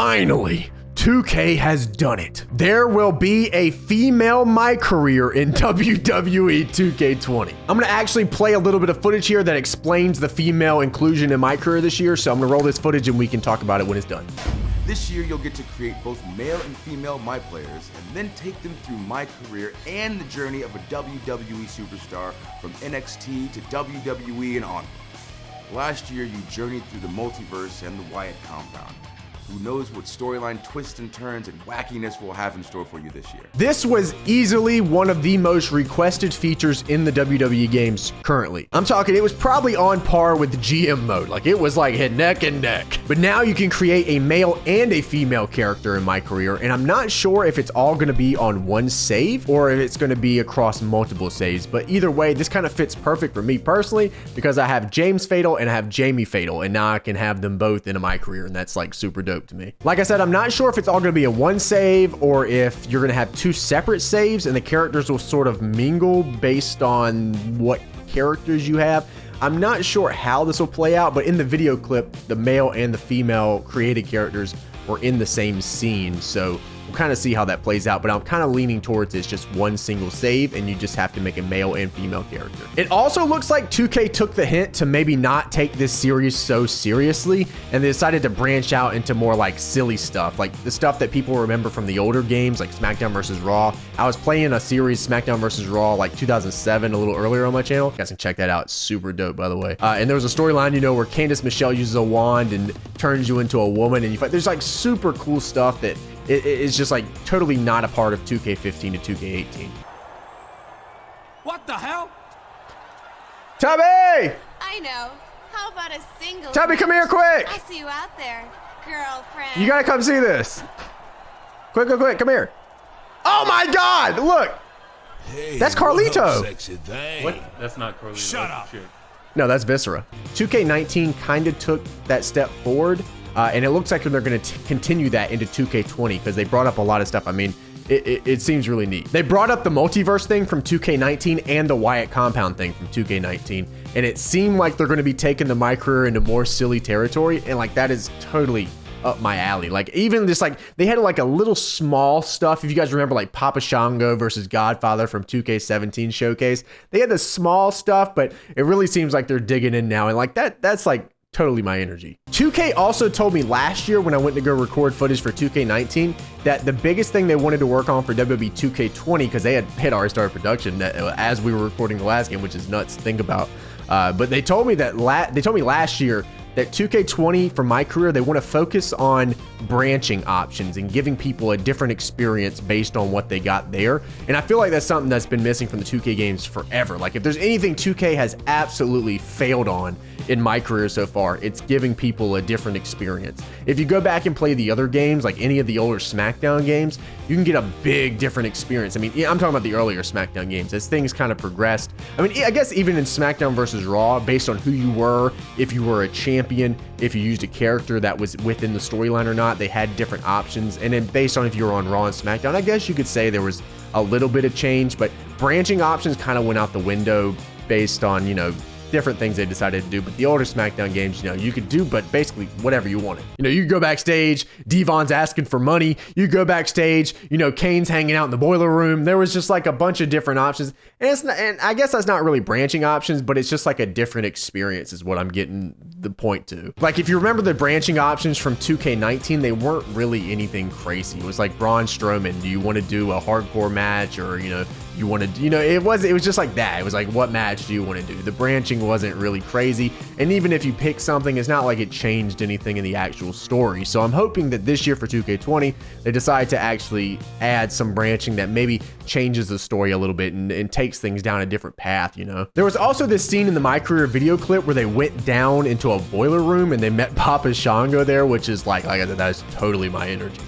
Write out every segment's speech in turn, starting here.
Finally, 2K has done it. There will be a female MyCareer in WWE 2K20. I'm gonna actually play a little bit of footage here that explains the female inclusion in MyCareer this year, so I'm gonna roll this footage and we can talk about it when it's done. This year, you'll get to create both male and female My Players and then take them through MyCareer and the journey of a WWE superstar from NXT to WWE and onward. Last year, you journeyed through the multiverse and the Wyatt compound. Who knows what storyline twists and turns and wackiness we'll have in store for you this year. This was easily one of the most requested features in the WWE games currently. I'm talking, it was probably on par with GM mode. Like, it was like hit neck and neck. But now you can create a male and a female character in MyCareer, and I'm not sure if it's all gonna be on one save or if it's gonna be across multiple saves. But either way, this kind of fits perfect for me personally because I have James Fatal and I have Jamie Fatal, and now I can have them both in a MyCareer, and that's like super dope to me. Like I said, I'm not sure if it's all going to be a one save or if you're going to have two separate saves and the characters will sort of mingle based on what characters you have. I'm not sure how this will play out, but in the video clip, the male and the female created characters were in the same scene, so we'll kind of see how that plays out, but I'm kind of leaning towards it's just one single save and you just have to make a male and female character. It also looks like 2K took the hint to maybe not take this series so seriously, and they decided to branch out into more like silly stuff, like the stuff that people remember from the older games like SmackDown vs. Raw. I was playing a series, SmackDown vs. Raw, like 2007, a little earlier on my channel. You guys can check that out. It's super dope, by the way. And there was a storyline, you know, where Candice Michelle uses a wand and turns you into a woman and you fight. There's like super cool stuff that it's just like totally not a part of 2K15 to 2K18. What the hell? Tubby! I know. How about a single? Tubby, come here quick! I'll see you out there, girlfriend. You gotta come see this. Quick, come here. Oh my God, look! Hey, that's Carlito. Sexy thing. What? That's not Carlito. Shut up. No, that's Viscera. 2K19 kind of took that step forward. And it looks like they're going to continue that into 2K20 because they brought up a lot of stuff. I mean, it seems really neat. They brought up the multiverse thing from 2K19 and the Wyatt compound thing from 2K19. And it seemed like they're going to be taking the MyCareer into more silly territory. And like, that is totally up my alley. Like, even just like, they had like a little small stuff. If you guys remember like Papa Shango versus Godfather from 2K17 showcase, they had the small stuff, but it really seems like they're digging in now. And like that's like, totally my energy. 2K also told me last year when I went to go record footage for 2K19 that the biggest thing they wanted to work on for WWE 2K20, because they had already started production as we were recording the last game, which is nuts to think about. But they told me that last year that 2K20 for MyCareer, they want to focus on branching options and giving people a different experience based on what they got there. And I feel like that's something that's been missing from the 2K games forever. Like, if there's anything 2K has absolutely failed on in MyCareer so far, it's giving people a different experience. If you go back and play the other games, like any of the older SmackDown games, you can get a big different experience. I mean, yeah, I'm talking about the earlier SmackDown games as things kind of progressed. I mean, I guess even in SmackDown versus Raw, based on who you were, if you were a champion, if you used a character that was within the storyline or not, they had different options. And then based on if you were on Raw and SmackDown, I guess you could say there was a little bit of change, but branching options kind of went out the window based on, you know, different things they decided to do. But the older SmackDown games, you know, you could do but basically whatever you wanted. You know, you go backstage, Devon's asking for money, you go backstage, you know, Kane's hanging out in the boiler room. There was just like a bunch of different options, and it's not, and I guess that's not really branching options, but it's just like a different experience is what I'm getting the point to. Like, if you remember the branching options from 2K19, they weren't really anything crazy. It was like Braun Strowman, do you want to do a hardcore match, or, you know, you want to, you know, it was just like that. It was like, what match do you want to do? The branching wasn't really crazy, and even if you pick something, it's not like it changed anything in the actual story. So I'm hoping that this year for 2K20 they decide to actually add some branching that maybe changes the story a little bit and takes things down a different path, you know. There was also this scene in the MyCareer video clip where they went down into a boiler room and they met Papa Shango there, which is like I said, that is totally my energy.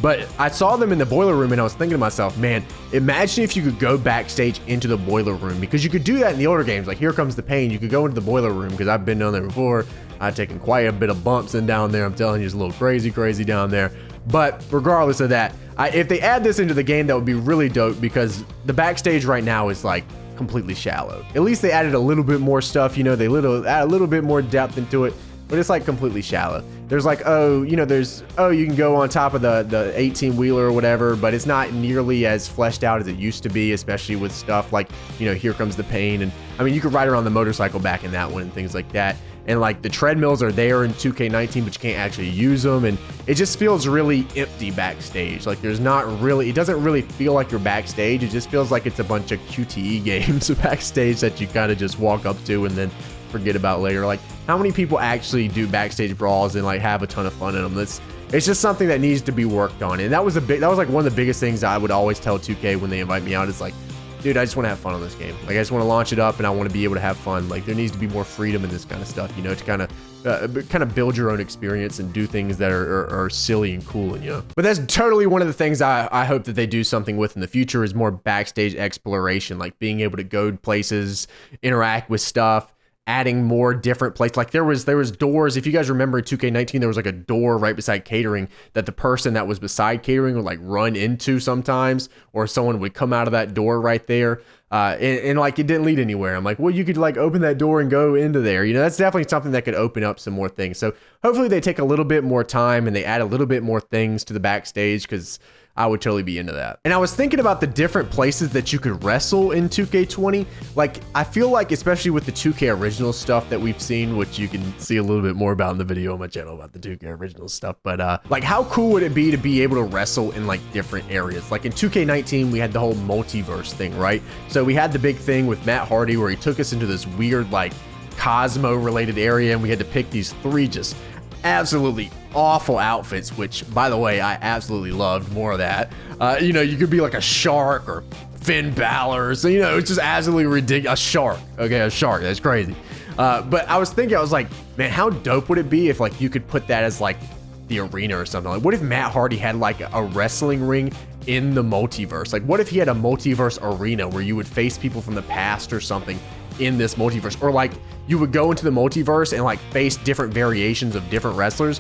But I saw them in the boiler room and I was thinking to myself, man, imagine if you could go backstage into the boiler room, because you could do that in the older games. Like Here Comes the Pain, you could go into the boiler room, because I've been down there before. I've taken quite a bit of bumps in down there. I'm telling you, it's a little crazy down there. But regardless of that, if they add this into the game, that would be really dope, because the backstage right now is like completely shallow. At least they added a little bit more stuff, you know, they add a little bit more depth into it. but it's like completely shallow. There's like, oh, you know, you can go on top of the 18 wheeler or whatever, but it's not nearly as fleshed out as it used to be, especially with stuff like, you know, Here Comes the Pain. And I mean, you could ride around the motorcycle back in that one and things like that. And like the treadmills are there in 2K19, but you can't actually use them. And it just feels really empty backstage. Like there's not really, it doesn't really feel like you're backstage. It just feels like it's a bunch of QTE games backstage that you kind of just walk up to and then forget about later. Like how many people actually do backstage brawls and like have a ton of fun in them? It's just something that needs to be worked on. And that was like one of the biggest things I would always tell 2K when they invite me out. Is like, dude, I just want to have fun on this game. Like, I just want to launch it up and I want to be able to have fun. Like, there needs to be more freedom in this kind of stuff, you know, to kind of build your own experience and do things that are silly and cool, and you know. But that's totally one of the things I hope that they do something with in the future is more backstage exploration, like being able to go places, interact with stuff, adding more different places. Like there was doors. If you guys remember in 2K19, there was like a door right beside catering that the person that was beside catering would like run into sometimes, or someone would come out of that door right there. And like it didn't lead anywhere. I'm like, well, you could like open that door and go into there. You know, that's definitely something that could open up some more things. So hopefully they take a little bit more time and they add a little bit more things to the backstage, because I would totally be into that. And I was thinking about the different places that you could wrestle in 2K20. Like, I feel like, especially with the 2K original stuff that we've seen, which you can see a little bit more about in the video on my channel about the 2K original stuff. But like, how cool would it be to be able to wrestle in like different areas? Like in 2K19, we had the whole multiverse thing, right? So we had the big thing with Matt Hardy where he took us into this weird like Cosmo related area, and we had to pick these 3 just absolutely awful outfits, which by the way, I absolutely loved more of that. You know, you could be like a shark or Finn Balor, so you know, it's just absolutely ridiculous. A shark, okay, a shark, that's crazy. But I was thinking, I was like, man, how dope would it be if like you could put that as like the arena or something? Like, what if Matt Hardy had like a wrestling ring in the multiverse? Like, what if he had a multiverse arena where you would face people from the past or something in this multiverse? Or like you would go into the multiverse and like face different variations of different wrestlers,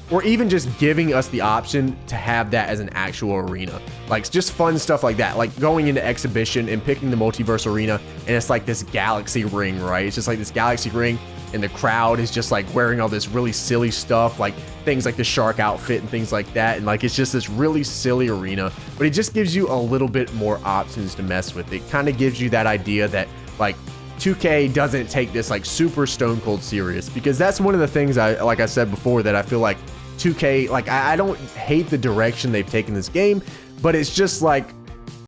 or even just giving us the option to have that as an actual arena. Like just fun stuff like that, like going into exhibition and picking the multiverse arena, and it's like this galaxy ring, right? It's just like this galaxy ring, and the crowd is just like wearing all this really silly stuff, like things like the shark outfit and things like that. And like, it's just this really silly arena, but it just gives you a little bit more options to mess with. It kind of gives you that idea that like 2K doesn't take this like super stone cold serious, because that's one of the things like I said before, that I feel like 2K, like I don't hate the direction they've taken this game, but it's just like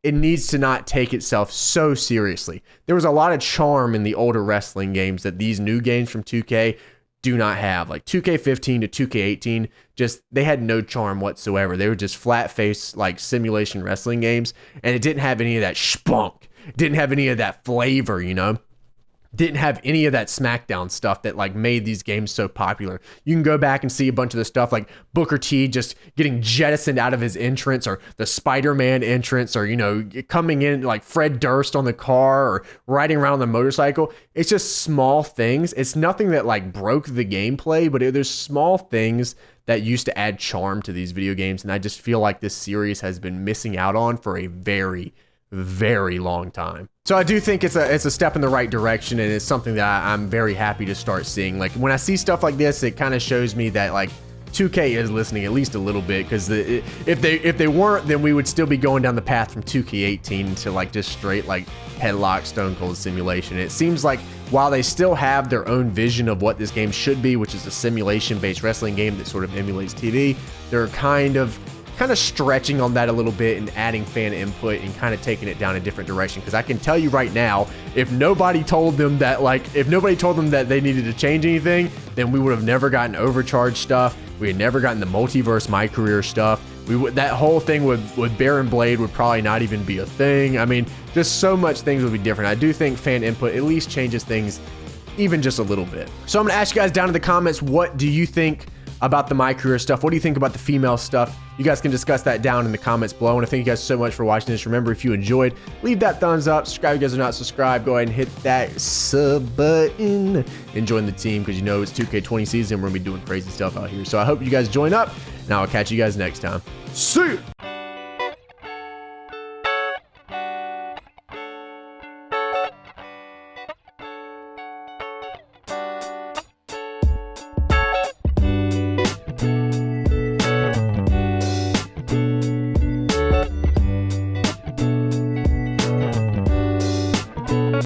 it needs to not take itself so seriously. There was a lot of charm in the older wrestling games that these new games from 2K do not have. Like 2K15 to 2K18, just they had no charm whatsoever. They were just flat face like simulation wrestling games, and it didn't have any of that spunk. It didn't have any of that flavor, you know? Didn't have any of that SmackDown stuff that like made these games so popular. You can go back and see a bunch of the stuff like Booker T just getting jettisoned out of his entrance, or the Spider-Man entrance, or, you know, coming in like Fred Durst on the car, or riding around on the motorcycle. It's just small things. It's nothing that like broke the gameplay, but there's small things that used to add charm to these video games. And I just feel like this series has been missing out on for a very, very long time. So I do think it's a step in the right direction, and it's something that I'm very happy to start seeing. Like when I see stuff like this, it kind of shows me that like 2K is listening at least a little bit, because if they weren't, then we would still be going down the path from 2K18 to like just straight like headlock stone cold simulation. It seems like while they still have their own vision of what this game should be, which is a simulation based wrestling game that sort of emulates TV, they're kind of stretching on that a little bit and adding fan input and kind of taking it down a different direction. Because I can tell you right now, if nobody told them that they needed to change anything, then we would have never gotten overcharged stuff. We had never gotten the multiverse MyCareer stuff. That whole thing with Baron Blade would probably not even be a thing. I mean, just so much things would be different. I do think fan input at least changes things even just a little bit. So I'm gonna ask you guys down in the comments, what do you think about the MyCareer stuff? What do you think about the female stuff? You guys can discuss that down in the comments below. I want to thank you guys so much for watching this. Remember, if you enjoyed, leave that thumbs up. Subscribe if you guys are not subscribed. Go ahead and hit that sub button and join the team, because you know it's 2K20 season. We're gonna be doing crazy stuff out here. So I hope you guys join up, and I'll catch you guys next time. See ya!